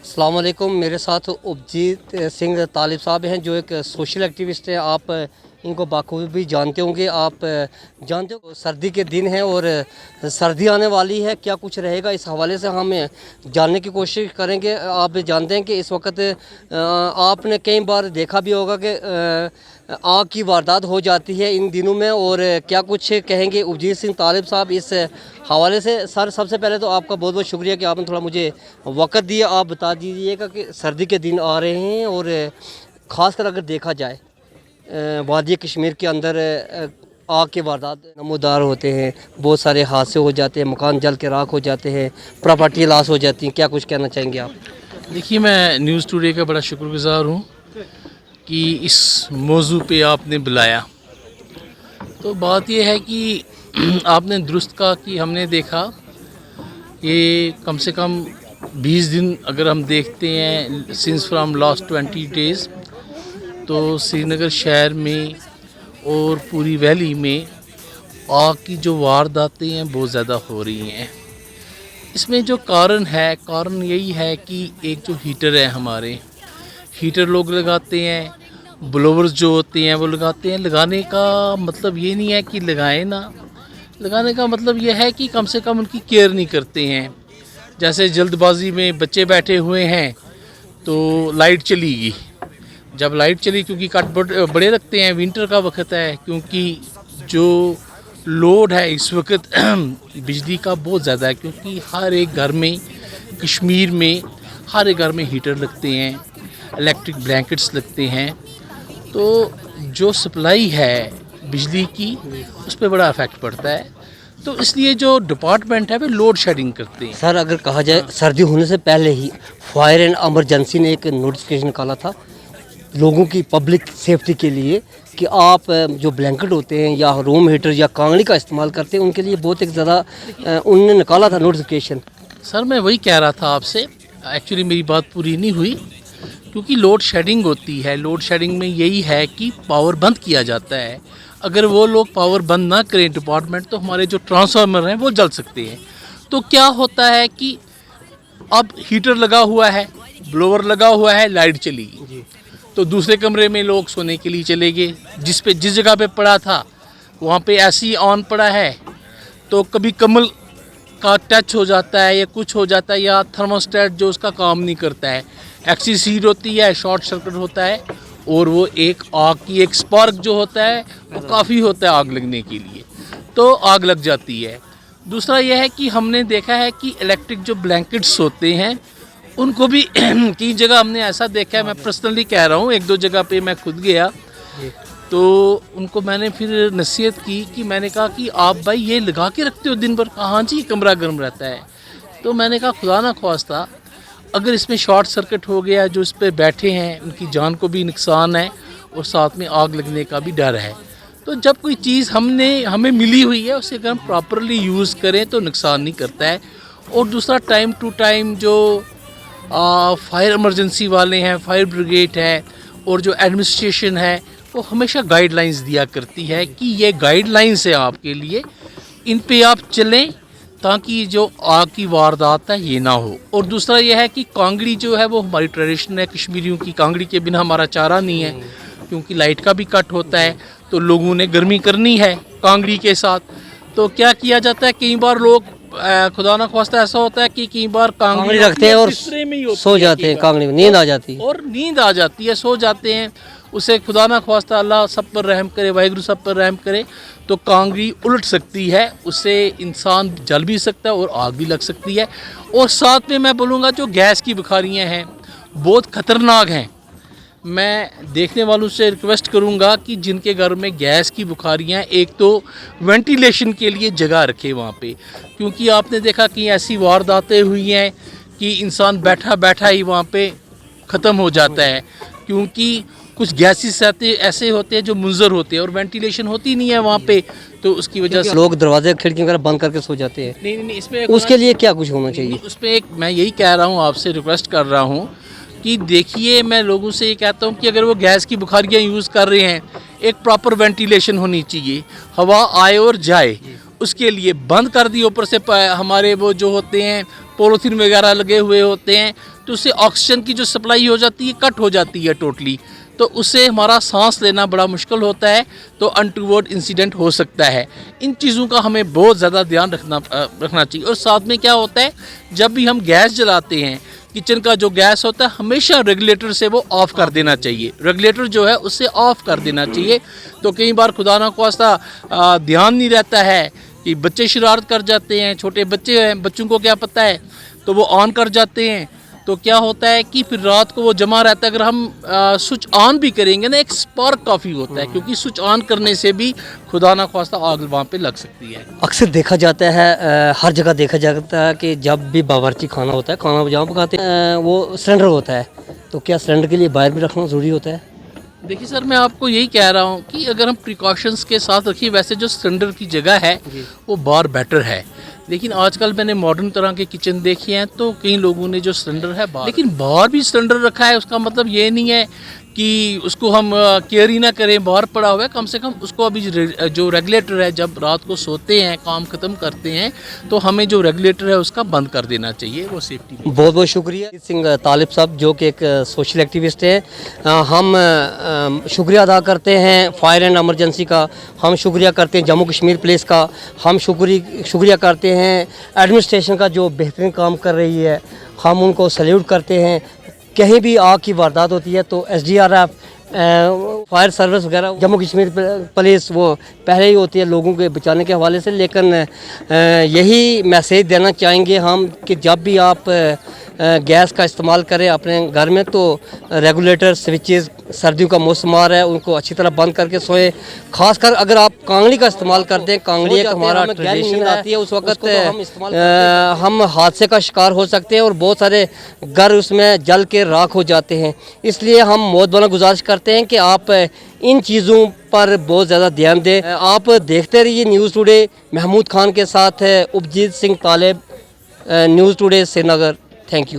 अस्सलाम वालेकुम। मेरे साथ उपजीत सिंह तालिब साहब हैं जो एक सोशल एक्टिविस्ट हैं। आप इनको बाखूबी जानते होंगे। आप जानते हो सर्दी के दिन हैं और सर्दी आने वाली है, क्या कुछ रहेगा इस हवाले से हम जानने की कोशिश करेंगे। आप जानते हैं कि इस वक्त आपने कई बार देखा भी होगा कि आग की वारदात हो जाती है इन दिनों में, और क्या कुछ कहेंगे उपजीत सिंह तालिब साहब इस हवाले से। सर, सबसे पहले तो आपका बहुत बहुत शुक्रिया कि आपने थोड़ा मुझे वक़्त दिया। आप बता दीजिएगा कि सर्दी के दिन आ रहे हैं और ख़ासकर अगर देखा जाए वादी कश्मीर के अंदर आग के वारदात नमूदार होते हैं, बहुत सारे हादसे हो जाते हैं, मकान जल के राख हो जाते हैं, प्रॉपर्टी लॉस हो जाती हैं। क्या कुछ कहना चाहेंगे आप? देखिए, मैं न्यूज़ टुडे का बड़ा शुक्रगुज़ार हूँ कि इस मौजू पे आपने बुलाया। तो बात यह है कि आपने दुरुस्त कहा कि हमने देखा ये कम से कम 20 दिन अगर हम देखते हैं सिंस फ्राम लास्ट 20 डेज़, तो श्रीनगर शहर में और पूरी वैली में आग की जो वारदातें हैं बहुत ज़्यादा हो रही हैं। इसमें जो कारण यही है कि एक जो हीटर है, हमारे हीटर लोग लगाते हैं, ब्लोवर्स जो होते हैं वो लगाते हैं। लगाने का मतलब ये नहीं है कि लगाएं ना, लगाने का मतलब ये है कि कम से कम उनकी केयर नहीं करते हैं। जैसे जल्दबाजी में बच्चे बैठे हुए हैं तो लाइट चली गई। जब लाइट चली, क्योंकि कट बड़े लगते हैं, विंटर का वक्त है, क्योंकि जो लोड है इस वक्त बिजली का बहुत ज़्यादा है, क्योंकि हर एक घर में कश्मीर में हर एक घर में हीटर लगते हैं, इलेक्ट्रिक ब्लैंकेट्स लगते हैं। तो जो सप्लाई है बिजली की उस पर बड़ा इफ़ेक्ट पड़ता है। तो इसलिए जो डिपार्टमेंट है वो लोड शेडिंग करते हैं। सर, अगर कहा जाए सर्दी होने से पहले ही फायर एंड एमरजेंसी ने एक नोटिफिकेशन निकाला था लोगों की पब्लिक सेफ्टी के लिए कि आप जो ब्लैंकेट होते हैं या रूम हीटर या कांगड़ी का इस्तेमाल करते हैं, उनके लिए बहुत एक ज़्यादा उन्होंने निकाला था नोटिफिकेशन। सर, मैं वही कह रहा था आपसे, एक्चुअली मेरी बात पूरी नहीं हुई, क्योंकि लोड शेडिंग होती है। लोड शेडिंग में यही है कि पावर बंद किया जाता है। अगर वो लोग पावर बंद ना करें डिपार्टमेंट, तो हमारे जो ट्रांसफार्मर हैं वो जल सकते हैं। तो क्या होता है कि अब हीटर लगा हुआ है, ब्लोअर लगा हुआ है, लाइट चली गई, तो दूसरे कमरे में लोग सोने के लिए चले गए। जिस जगह पे पड़ा था वहाँ पे ऐसी ऑन पड़ा है, तो कभी कमल का टच हो जाता है या कुछ हो जाता है, या थर्मोस्टेट जो उसका काम नहीं करता है, एक्सिस हीट होती है, शॉर्ट सर्किट होता है, और वो एक आग की एक स्पार्क जो होता है वो काफ़ी होता है आग लगने के लिए, तो आग लग जाती है। दूसरा यह है कि हमने देखा है कि इलेक्ट्रिक जो ब्लैंकेट्स होते हैं उनको भी कई जगह हमने ऐसा देखा है, मैं पर्सनली कह रहा हूँ, एक दो जगह पे मैं खुद गया तो उनको मैंने फिर नसीहत की कि मैंने कहा कि आप भाई ये लगा के रखते हो दिन भर? हाँ जी, कमरा गर्म रहता है। तो मैंने कहा खुदा ना ख्वास्ता अगर इसमें शॉर्ट सर्किट हो गया, जो इस पर बैठे हैं उनकी जान को भी नुकसान है और साथ में आग लगने का भी डर है। तो जब कोई चीज़ हमें मिली हुई है उसे अगर हम प्रॉपरली यूज़ करें तो नुकसान नहीं करता है। और दूसरा, टाइम टू टाइम जो फायर इमरजेंसी वाले हैं, फायर ब्रिगेड है और जो एडमिनिस्ट्रेशन है, वो हमेशा गाइडलाइंस दिया करती है कि ये गाइडलाइंस है आपके लिए, इन पे आप चलें ताकि जो आग की वारदात है ये ना हो। और दूसरा यह है कि कांगड़ी जो है वो हमारी ट्रेडिशन है कश्मीरियों की। कांगड़ी के बिना हमारा चारा नहीं है, क्योंकि लाइट का भी कट होता है, तो लोगों ने गर्मी करनी है कांगड़ी के साथ। तो क्या किया जाता है, कई बार लोग खुदा ना ख्वास्ता ऐसा होता है कि कई बार कांगड़ी रखते हैं और सो जाते हैं, कांगड़ी में नींद आ जाती है, और नींद आ जाती है, सो जाते हैं। उसे खुदा ना ख्वास्ता अल्लाह सब पर रहम करे, वाहिगुरु सब पर रहम करे, तो कांगड़ी उलट सकती है, उससे इंसान जल भी सकता है और आग भी लग सकती है। और साथ में मैं बोलूँगा जो गैस की बुखारियाँ हैं बहुत ख़तरनाक हैं। मैं देखने वालों से रिक्वेस्ट करूंगा कि जिनके घर में गैस की बुखारियाँ, एक तो वेंटिलेशन के लिए जगह रखे वहाँ पे, क्योंकि आपने देखा कि ऐसी वारदातें हुई हैं कि इंसान बैठा बैठा ही वहाँ पे ख़त्म हो जाता है, क्योंकि कुछ गैसेस ऐसे होते हैं जो मुंजर होते हैं और वेंटिलेशन होती नहीं है वहाँ पे, तो उसकी वजह से लोग दरवाजे खिड़की वगैरह बंद करके सो जाते हैं। नहीं, इसमें उसके लिए क्या कुछ होना चाहिए? उस पर एक मैं यही कह रहा हूँ, आपसे रिक्वेस्ट कर रहा हूँ कि देखिए, मैं लोगों से ये कहता हूँ कि अगर वो गैस की बुखारियाँ यूज़ कर रहे हैं, एक प्रॉपर वेंटिलेशन होनी चाहिए, हवा आए और जाए, उसके लिए बंद कर दिए। ऊपर से हमारे वो जो होते हैं पॉलीथीन वगैरह लगे हुए होते हैं, तो उससे ऑक्सीजन की जो सप्लाई हो जाती है कट हो जाती है टोटली, तो उससे हमारा सांस लेना बड़ा मुश्किल होता है, तो अनटूवर्ड इंसिडेंट हो सकता है। इन चीज़ों का हमें बहुत ज़्यादा ध्यान रखना चाहिए। और साथ में क्या होता है, जब भी हम गैस जलाते हैं, किचन का जो गैस होता है हमेशा रेगुलेटर से वो ऑफ़ कर देना चाहिए, रेगुलेटर जो है उससे ऑफ़ कर देना चाहिए। तो कई बार खुदा ना ख्वास्ता ध्यान नहीं रहता है कि बच्चे शरारत कर जाते हैं, छोटे बच्चे हैं, बच्चों को क्या पता है, तो वो ऑन कर जाते हैं। तो क्या होता है कि फिर रात को वो जमा रहता है। अगर हम स्विच ऑन भी करेंगे ना, एक स्पार्क काफ़ी होता है, क्योंकि स्विच ऑन करने से भी खुदा ना ख्वास्ता आग वहाँ पे लग सकती है। अक्सर देखा जाता है, हर जगह देखा जाता है कि जब भी बावर्ची खाना होता है, खाना जहाँ पकाते हैं वो सिलेंडर होता है, तो क्या सिलेंडर के लिए बाहर भी रखना ज़रूरी होता है? देखिए सर, मैं आपको यही कह रहा हूँ कि अगर हम प्रिकॉशंस के साथ रखिए, वैसे जो सिलेंडर की जगह है वो बाहर बेटर है। लेकिन आजकल मैंने मॉडर्न तरह के किचन देखे हैं, तो कई लोगों ने जो सिलेंडर है बाहर, लेकिन बाहर भी सिलेंडर रखा है, उसका मतलब ये नहीं है कि उसको हम केयर ही ना करें, बाहर पड़ा हुआ है। कम से कम उसको अभी जो रेगुलेटर है, जब रात को सोते हैं, काम ख़त्म करते हैं, तो हमें जो रेगुलेटर है उसका बंद कर देना चाहिए, वो सेफ्टी। बहुत बहुत शुक्रिया सिंह तालिब साहब, जो कि एक सोशल एक्टिविस्ट हैं। हम शुक्रिया अदा करते हैं फायर एंड एमरजेंसी का, हम शुक्रिया करते हैं जम्मू कश्मीर पुलिस का, हम शुक्रिया करते हैं एडमिनिस्ट्रेशन का जो बेहतरीन काम कर रही है, हम उनको सैल्यूट करते हैं। कहीं भी आग की वारदात होती है तो SDRF, फायर सर्विस वगैरह, जम्मू कश्मीर पुलिस वो पहले ही होती है लोगों के बचाने के हवाले से। लेकिन यही मैसेज देना चाहेंगे हम कि जब भी आप गैस का इस्तेमाल करें अपने घर में, तो रेगुलेटर स्विचेस, सर्दियों का मौसम आ रहा है, उनको अच्छी तरह बंद करके सोएं। खासकर अगर आप कांगड़ी का इस्तेमाल करते हैं, कांगड़ी एक हमारा ट्रेडिशन आती है, उस वक्त हम हादसे का शिकार हो सकते हैं और बहुत सारे घर उसमें जल के राख हो जाते हैं। इसलिए हम मोहतबाना गुजारिश करते हैं कि आप इन चीज़ों पर बहुत ज़्यादा ध्यान दें। आप देखते रहिए न्यूज़ टुडे, महमूद खान के साथ है Upjeet Singh Talib, news today Srinagar. Thank you.